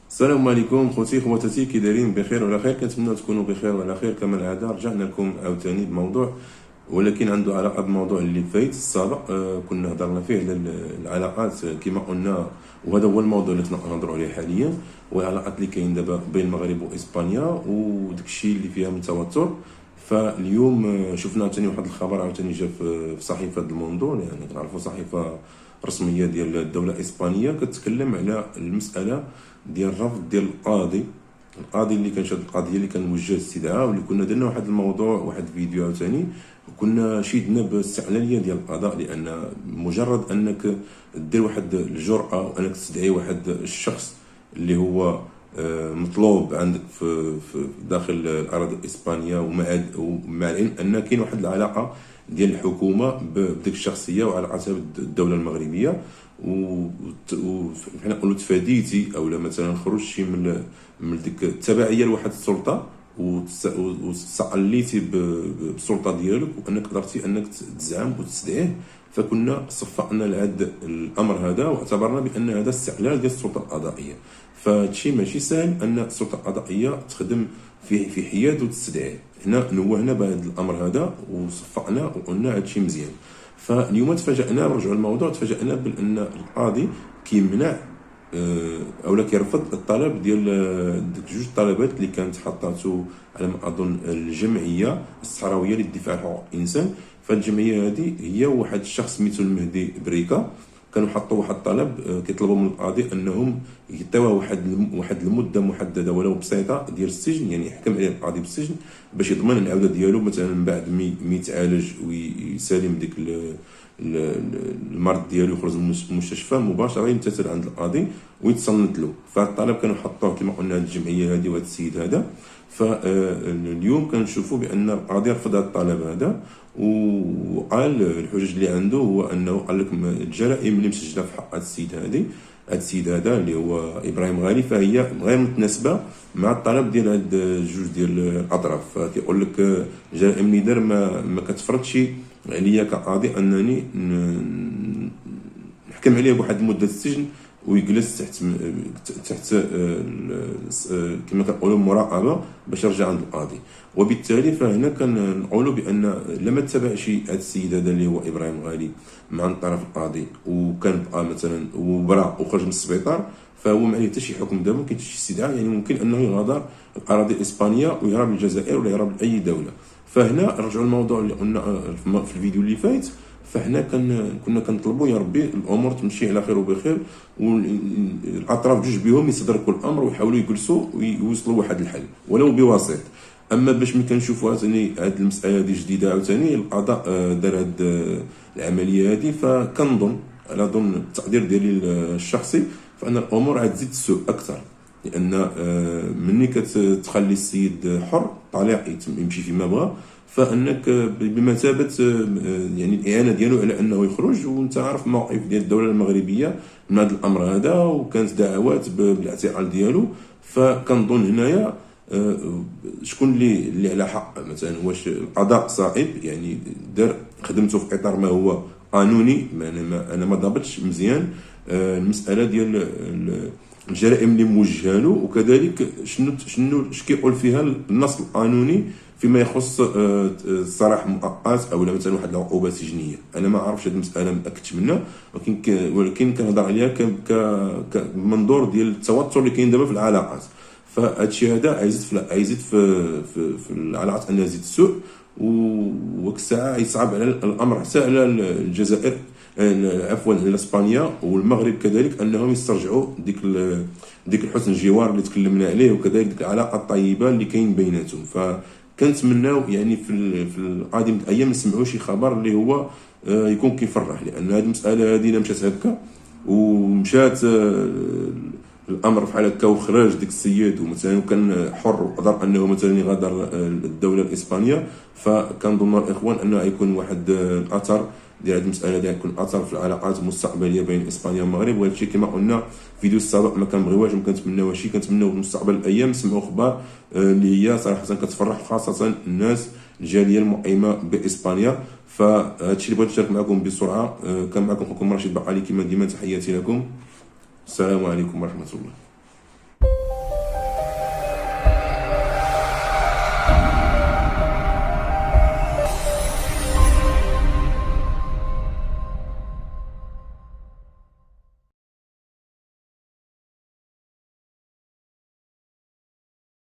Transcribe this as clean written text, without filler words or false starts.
السلام عليكم خوتي خواتاتي، كي دايرين؟ بخير وعلى خير؟ كنتمنى تكونوا بخير وعلى خير. كما العاده رجعنا لكم عاوتاني بموضوع، ولكن عنده علاقه بالموضوع اللي فايت السابق. كنا هضرنا فيه على العلاقات كما قلنا، وهذا هو الموضوع اللي كنا نهضروا عليه حاليا، والعلاقات اللي كاين دابا بين المغرب واسبانيا وداك الشيء اللي فيها من توتر. فاليوم شفنا عاوتاني واحد الخبر عاوتاني جا في صحيفه الموندو، يعني كنعرفوا صحيفه رسميه ديال الدوله الاسبانيه، كتكلم على المساله ديال رفض ديال القاضي اللي كان شاد القضيه اللي كان موجه استدعاء، واللي كنا درنا واحد الموضوع واحد فيديو عاوتاني، وكنا شيدنا بالاستعلانيه ديال القضاء، لان مجرد انك دير واحد الجرأه وانك تستدعي واحد الشخص اللي هو مطلوب عندك في داخل الاراضي الاسبانيه، ومع العلم ان كاين واحد العلاقه ديال الحكومه بديك الشخصيه وعلاقتها بالدوله المغربيه، وحنا نقولوا تفاديتي او مثلا خرجتي من ديك التبعيه لواحد السلطه، واستقليتي بالسلطه ديالك، وانك قدرتي انك تزعم وتستدعيه. فكنا صفقنا لهذا الامر هذا، واعتبرنا بان هذا استعلال ديال السلطه القضائيه. فهادشي ماشي سهل ان السلطه القضائيه تخدم في حياد وتستدعيه. هنا نوهنا بهذا الامر هذا وصفقنا وقلنا هادشي مزيان. فاليوم تفاجئنا، نرجعوا للموضوع، تفاجئنا بان القاضي كيمنع اولا كيرفض الطلب ديال ديك جوج طلبات اللي كانت حطاتو على ما اظن الجمعيه الصحراويه للدفاع عن حقوق الانسان. فالجمعيه هذه هي واحد الشخص سميتو المهدي بريكا، كانوا حطوا واحد الطلب كيطلبوا من القاضي انهم يعطيوه واحد المده محدده ولو بسيطه ديال السجن، يعني يحكم عليه القاضي بالسجن باش يضمن العوده ديالو، مثلا من بعد مي يتعالج ويسالم ديك المرض ديالو، يخرج من المستشفى مباشره يمتثل عند القاضي ويتصنت له. فالطلب كانوا حطوه كما قلنا هذه الجمعيه هذه وهذا السيد هذا. فاليوم كنشوفوا بان القاضي رفض هذا الطلب هذا، وقال الحجج اللي عنده هو انه قال لك الجرائم اللي مسجله في حق هذا السيد هذا اللي هو ابراهيم غالي فهي غير متناسبه مع الطلب ديال هاد جوج ديال الاطراف. فكيقول لك الجرائم اللي دار ما كتفرضش عليا كقاضي انني نحكم عليه بواحد مده السجن ويجلس تحت كما كنقولوا مراقبه باش يرجع عند القاضي. وبالتالي فهنا كنقولوا بان لما تبعش هذا السيد هذا اللي هو ابراهيم غالي مع طرف القاضي، وكان بقى مثلا وبرا وخرج من السبيطار، فهو ما عليه حتى شي حكم دابا، ما كاينش شي استدعاء، يعني ممكن انه يغادر الاراضي الاسبانيه ويهرب للجزائر ولا يهرب لاي دوله. فهنا رجعوا الموضوع اللي قلنا في الفيديو اللي فات، فحنا كنا كنطلبوا يا ربي الامور تمشي على خير وبخير، والاطراف جوج بهم يستدركوا الامر ويحاولوا يجلسوا ويوصلوا واحد الحل ولو بوسيط. اما باش ملي كنشوفوا عاوتاني هذه المساله هذه جديده، عاوتاني القضاء دار هذه العمليه هذه، فكنظن على ظن التقدير ديالي الشخصي فان الامور عاد تزيد تسوء اكثر، لان مني كتخلي السيد حر طليق يمشي فيما بغى، فانك بمثابه يعني الاعانه ديالو على انه يخرج. وانت عارف الموقف ديال الدوله المغربيه من هذا الامر هذا، وكانت دعوات بالاعتقال ديالو. فكنظن هنايا شكون اللي على حق، مثلا واش القضاء صائب يعني دار خدمته في اطار ما هو قانوني، انا ما ضابطش مزيان المساله ديال الجرائم اللي موجهه له، وكذلك شنو كيقول فيها النص القانوني فيما يخص السراح مؤقت او مثلا واحد العقوبه سجنيه. انا ما عارفش هذه المساله، ما اكدتش منها، ولكن كنهضر عليها كمنظور ديال التوتر اللي كاين دابا في العلاقات. فهذا الشيء هذا يزيد في العلاقات انها تزيد تسوء، وك الساعه يصعب على الامر حتى على الجزائر، عفوا على اسبانيا والمغرب كذلك، انهم يسترجعوا ديك الحسن الجوار اللي تكلمنا عليه، وكذلك ديك العلاقه الطيبه اللي كاين بيناتهم. فكنتمناو يعني في القادم الايام نسمعوا شي خبر اللي هو يكون كيفرح، لان هذه المساله هذه الا مشات هكا ومشات الامر بحال هكا وخرج ديك السيد ومثلا كان حر وقدر انه مثلا يغادر الدوله الاسبانيه، فكنظن الاخوان انه يكون واحد الاثر ديال هذه المساله ديال يكون اثر في العلاقات المستقبليه بين اسبانيا والمغرب. وهذا الشيء كما قلنا في الفيديو السابق ما كنبغيوهاش، ما كنتمناوش شي، كنتمناو في المستقبل الايام نسمعوا اخبار اللي هي صراحه كتفرح، خاصه الناس الجاليه المقيمه باسبانيا. فهذا الشيء اللي بغيت نشارك معكم بسرعه. كان معكم اخوكم رشيد بقالي كما ديما، تحياتي لكم، السلام عليكم ورحمه الله.